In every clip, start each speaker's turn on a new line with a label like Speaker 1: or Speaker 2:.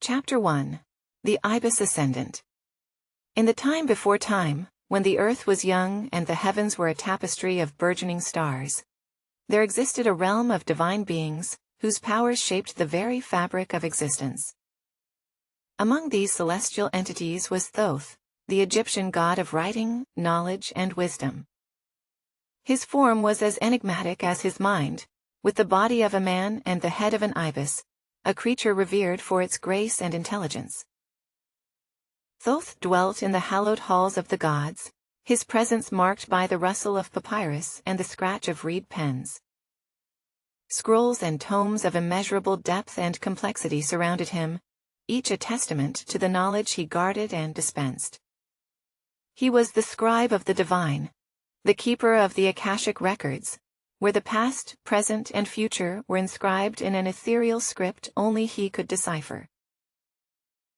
Speaker 1: Chapter 1. The Ibis Ascendant. In the time before time, when the earth was young and the heavens were a tapestry of burgeoning stars, there existed a realm of divine beings, whose powers shaped the very fabric of existence. Among these celestial entities was Thoth, the Egyptian god of writing, knowledge, and wisdom. His form was as enigmatic as his mind, with the body of a man and the head of an ibis, a creature revered for its grace and intelligence. Thoth dwelt in the hallowed halls of the gods, his presence marked by the rustle of papyrus and the scratch of reed pens. Scrolls and tomes of immeasurable depth and complexity surrounded him, each a testament to the knowledge he guarded and dispensed. He was the scribe of the divine, the keeper of the Akashic records, where the past, present, and future were inscribed in an ethereal script only he could decipher.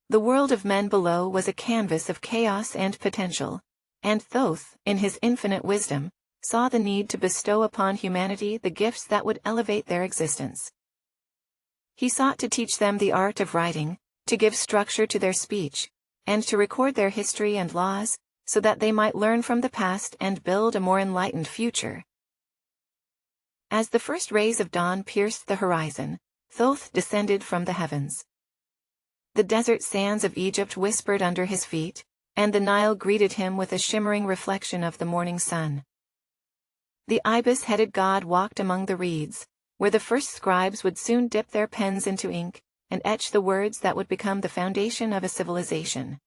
Speaker 1: The world of men below was a canvas of chaos and potential, and Thoth, in his infinite wisdom, saw the need to bestow upon humanity the gifts that would elevate their existence. He sought to teach them the art of writing, to give structure to their speech, and to record their history and laws, so that they might learn from the past and build a more enlightened future. As the first rays of dawn pierced the horizon, Thoth descended from the heavens. The desert sands of Egypt whispered under his feet, and the Nile greeted him with a shimmering reflection of the morning sun. The ibis-headed god walked among the reeds, where the first scribes would soon dip their pens into ink, and etch the words that would become the foundation of a civilization.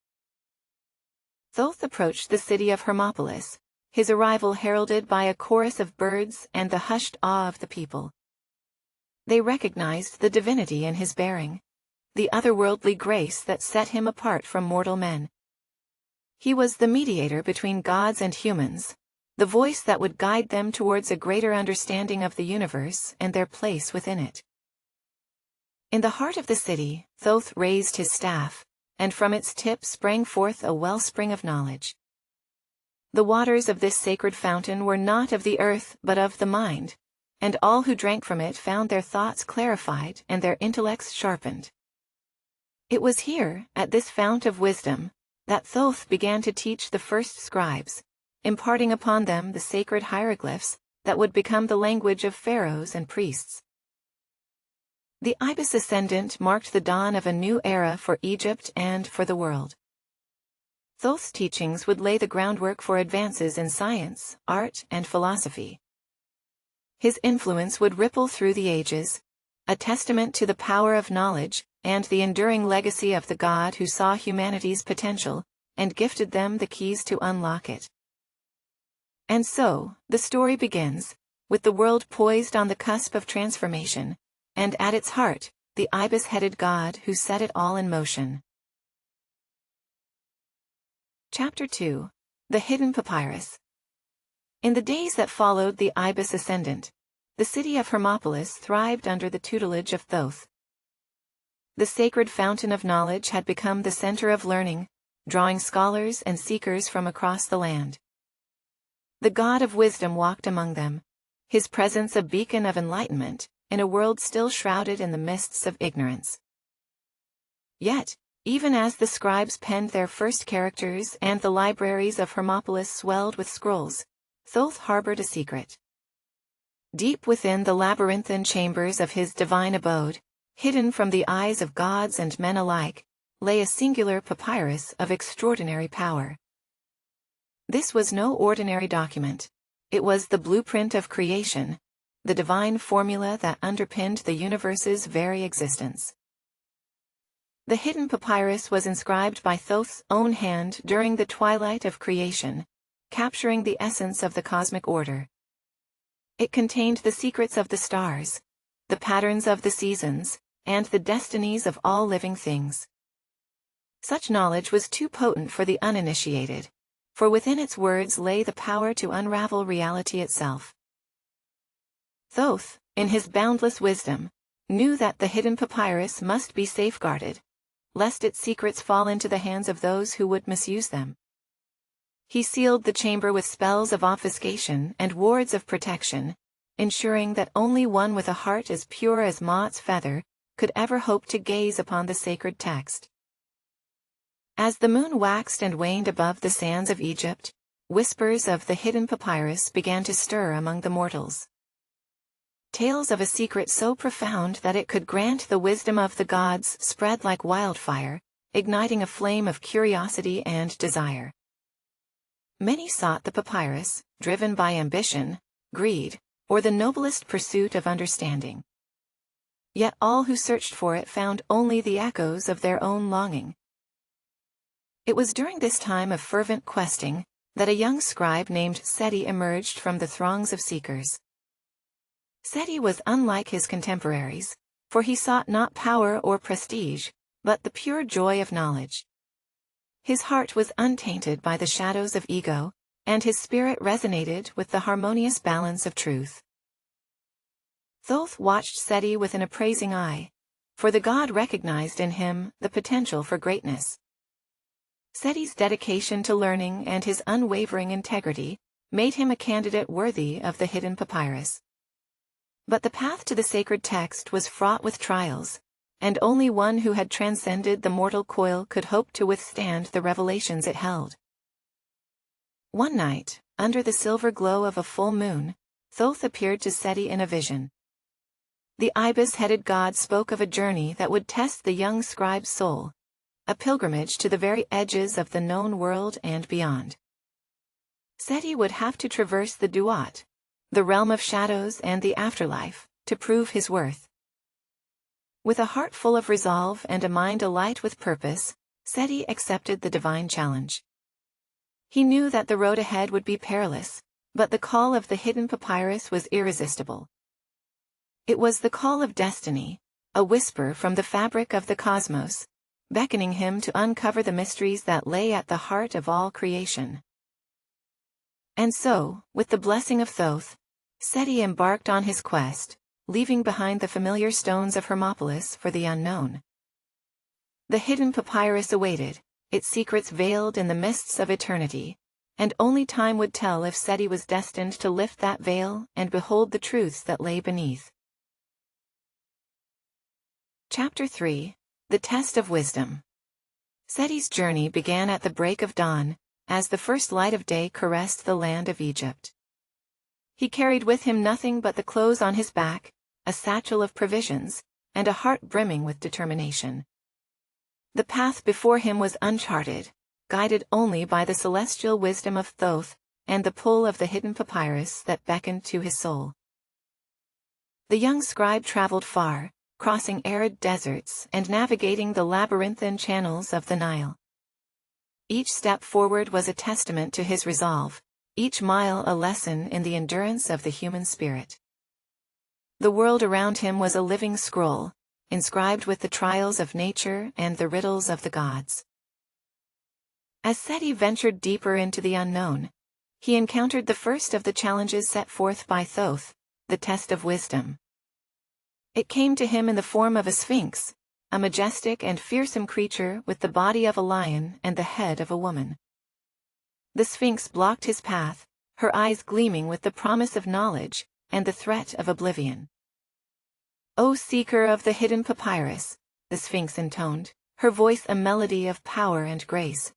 Speaker 1: Thoth approached the city of Hermopolis, his arrival heralded by a chorus of birds and the hushed awe of the people. They recognized the divinity in his bearing, the otherworldly grace that set him apart from mortal men. He was the mediator between gods and humans, the voice that would guide them towards a greater understanding of the universe and their place within it. In the heart of the city, Thoth raised his staff, and from its tip sprang forth a wellspring of knowledge. The waters of this sacred fountain were not of the earth but of the mind, and all who drank from it found their thoughts clarified and their intellects sharpened. It was here, at this fount of wisdom, that Thoth began to teach the first scribes, imparting upon them the sacred hieroglyphs that would become the language of pharaohs and priests. The Ibis Ascendant marked the dawn of a new era for Egypt and for the world. Thoth's teachings would lay the groundwork for advances in science, art, and philosophy. His influence would ripple through the ages, a testament to the power of knowledge and the enduring legacy of the God who saw humanity's potential and gifted them the keys to unlock it. And so, the story begins, with the world poised on the cusp of transformation, and at its heart, the ibis-headed God who set it all in motion. Chapter 2. The Hidden Papyrus. In the days that followed the Ibis Ascendant, the city of Hermopolis thrived under the tutelage of Thoth. The sacred fountain of knowledge had become the center of learning, drawing scholars and seekers from across the land. The God of wisdom walked among them, his presence a beacon of enlightenment, in a world still shrouded in the mists of ignorance. Yet, even as the scribes penned their first characters and the libraries of Hermopolis swelled with scrolls, Thoth harbored a secret. Deep within the labyrinthine chambers of his divine abode, hidden from the eyes of gods and men alike, lay a singular papyrus of extraordinary power. This was no ordinary document. It was the blueprint of creation, the divine formula that underpinned the universe's very existence. The Hidden Papyrus was inscribed by Thoth's own hand during the twilight of creation, capturing the essence of the cosmic order. It contained the secrets of the stars, the patterns of the seasons, and the destinies of all living things. Such knowledge was too potent for the uninitiated, for within its words lay the power to unravel reality itself. Thoth, in his boundless wisdom, knew that the Hidden Papyrus must be safeguarded, lest its secrets fall into the hands of those who would misuse them. He sealed the chamber with spells of obfuscation and wards of protection, ensuring that only one with a heart as pure as Ma'at's feather could ever hope to gaze upon the sacred text. As the moon waxed and waned above the sands of Egypt, whispers of the hidden papyrus began to stir among the mortals. Tales of a secret so profound that it could grant the wisdom of the gods spread like wildfire, igniting a flame of curiosity and desire. Many sought the papyrus, driven by ambition, greed, or the noblest pursuit of understanding. Yet all who searched for it found only the echoes of their own longing. It was during this time of fervent questing that a young scribe named Seti emerged from the throngs of seekers. Seti was unlike his contemporaries, for he sought not power or prestige, but the pure joy of knowledge. His heart was untainted by the shadows of ego, and his spirit resonated with the harmonious balance of truth. Thoth watched Seti with an appraising eye, for the god recognized in him the potential for greatness. Seti's dedication to learning and his unwavering integrity made him a candidate worthy of the hidden papyrus. But the path to the sacred text was fraught with trials, and only one who had transcended the mortal coil could hope to withstand the revelations it held. One night, under the silver glow of a full moon, Thoth appeared to Seti in a vision. The ibis-headed god spoke of a journey that would test the young scribe's soul, a pilgrimage to the very edges of the known world and beyond. Seti would have to traverse the Duat, the realm of shadows and the afterlife, to prove his worth. With a heart full of resolve and a mind alight with purpose, Seti accepted the divine challenge. He knew that the road ahead would be perilous, but the call of the hidden papyrus was irresistible. It was the call of destiny, a whisper from the fabric of the cosmos, beckoning him to uncover the mysteries that lay at the heart of all creation. And so, with the blessing of Thoth, Seti embarked on his quest, leaving behind the familiar stones of Hermopolis for the unknown. The hidden papyrus awaited, its secrets veiled in the mists of eternity, and only time would tell if Seti was destined to lift that veil and behold the truths that lay beneath. Chapter 3: The Test of Wisdom. Seti's journey began at the break of dawn, as the first light of day caressed the land of Egypt. He carried with him nothing but the clothes on his back, a satchel of provisions, and a heart brimming with determination. The path before him was uncharted, guided only by the celestial wisdom of Thoth and the pull of the hidden papyrus that beckoned to his soul. The young scribe traveled far, crossing arid deserts and navigating the labyrinthine channels of the Nile. Each step forward was a testament to his resolve, each mile a lesson in the endurance of the human spirit. The world around him was a living scroll, inscribed with the trials of nature and the riddles of the gods. As Seti ventured deeper into the unknown, he encountered the first of the challenges set forth by Thoth, the test of wisdom. It came to him in the form of a sphinx, a majestic and fearsome creature with the body of a lion and the head of a woman. The sphinx blocked his path, her eyes gleaming with the promise of knowledge and the threat of oblivion. "O seeker of the hidden papyrus," the sphinx intoned, her voice a melody of power and grace,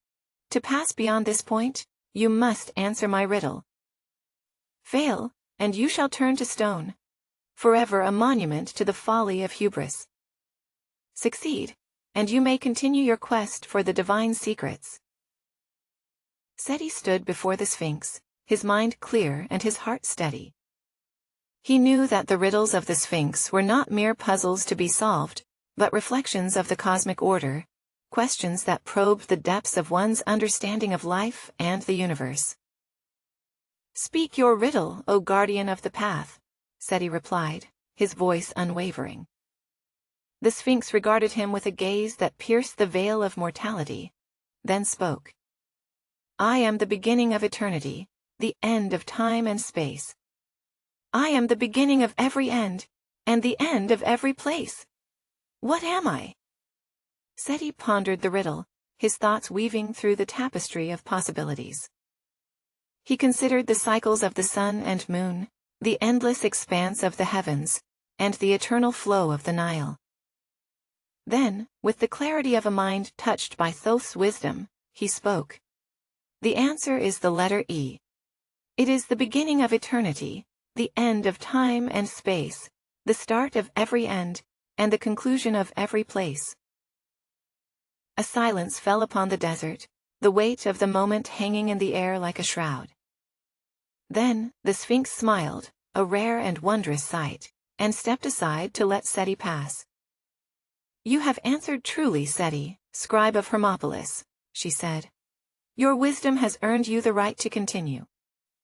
Speaker 1: "to pass beyond this point, you must answer my riddle. Fail, and you shall turn to stone, forever a monument to the folly of hubris. Succeed, and you may continue your quest for the divine secrets." Seti stood before the Sphinx, his mind clear and his heart steady. He knew that the riddles of the Sphinx were not mere puzzles to be solved, but reflections of the cosmic order, questions that probed the depths of one's understanding of life and the universe. "Speak your riddle, O guardian of the path," Seti replied, his voice unwavering. The Sphinx regarded him with a gaze that pierced the veil of mortality, then spoke. "I am the beginning of eternity, the end of time and space. I am the beginning of every end, and the end of every place. What am I?" Seti pondered the riddle, his thoughts weaving through the tapestry of possibilities. He considered the cycles of the sun and moon, the endless expanse of the heavens, and the eternal flow of the Nile. Then, with the clarity of a mind touched by Thoth's wisdom, he spoke. The answer is the letter E. It is the beginning of eternity, the end of time and space, the start of every end, and the conclusion of every place. A silence fell upon the desert, the weight of the moment hanging in the air like a shroud. Then, the Sphinx smiled, a rare and wondrous sight, and stepped aside to let Seti pass. "You have answered truly, Seti, Scribe of Hermopolis," she said. "Your wisdom has earned you the right to continue.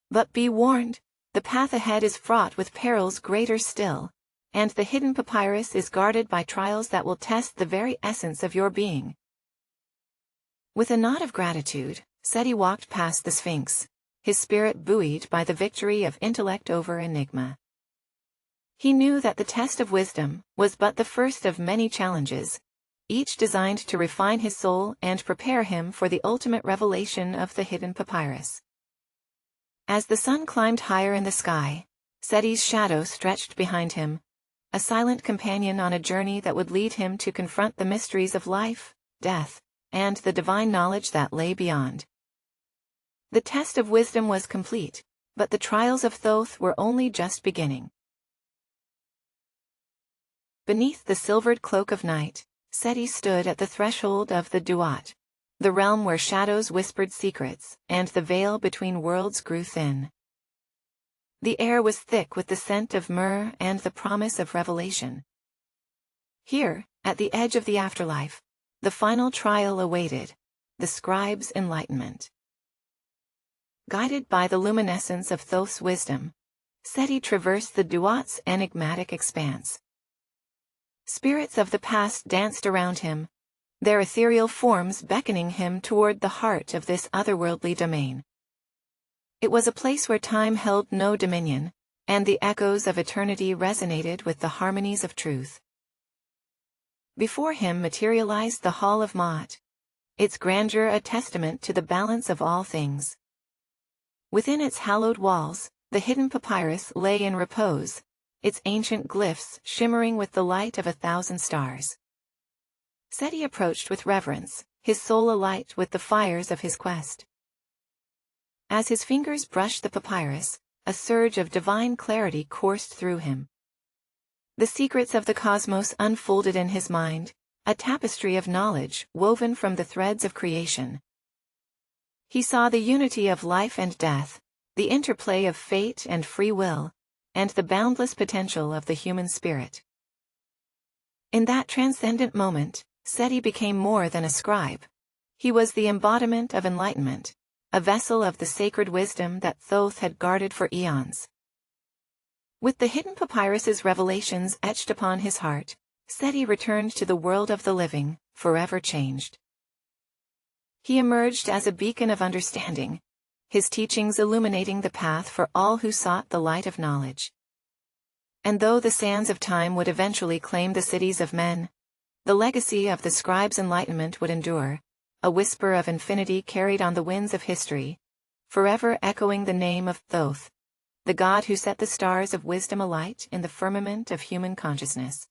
Speaker 1: But be warned, the path ahead is fraught with perils greater still, and the Hidden Papyrus is guarded by trials that will test the very essence of your being." With a nod of gratitude, Seti walked past the Sphinx, his spirit buoyed by the victory of intellect over enigma. He knew that the test of wisdom was but the first of many challenges, each designed to refine his soul and prepare him for the ultimate revelation of the Hidden Papyrus. As the sun climbed higher in the sky, Seti's shadow stretched behind him, a silent companion on a journey that would lead him to confront the mysteries of life, death, and the divine knowledge that lay beyond. The test of wisdom was complete, but the trials of Thoth were only just beginning. Beneath the silvered cloak of night, Seti stood at the threshold of the Duat, the realm where shadows whispered secrets, and the veil between worlds grew thin. The air was thick with the scent of myrrh and the promise of revelation. Here, at the edge of the afterlife, the final trial awaited, the Scribe's enlightenment. Guided by the luminescence of Thoth's wisdom, Seti traversed the Duat's enigmatic expanse. Spirits of the past danced around him, their ethereal forms beckoning him toward the heart of this otherworldly domain. It was a place where time held no dominion, and the echoes of eternity resonated with the harmonies of truth. Before him materialized the Hall of Maat, its grandeur a testament to the balance of all things. Within its hallowed walls, the Hidden Papyrus lay in repose, its ancient glyphs shimmering with the light of 1,000 stars. Seti approached with reverence, his soul alight with the fires of his quest. As his fingers brushed the papyrus, a surge of divine clarity coursed through him. The secrets of the cosmos unfolded in his mind, a tapestry of knowledge woven from the threads of creation. He saw the unity of life and death, the interplay of fate and free will, and the boundless potential of the human spirit. In that transcendent moment, Seti became more than a scribe. He was the embodiment of enlightenment, a vessel of the sacred wisdom that Thoth had guarded for eons. With the Hidden Papyrus's revelations etched upon his heart, Seti returned to the world of the living, forever changed. He emerged as a beacon of understanding, his teachings illuminating the path for all who sought the light of knowledge. And though the sands of time would eventually claim the cities of men, the legacy of the Scribe's enlightenment would endure, a whisper of infinity carried on the winds of history, forever echoing the name of Thoth, the god who set the stars of wisdom alight in the firmament of human consciousness.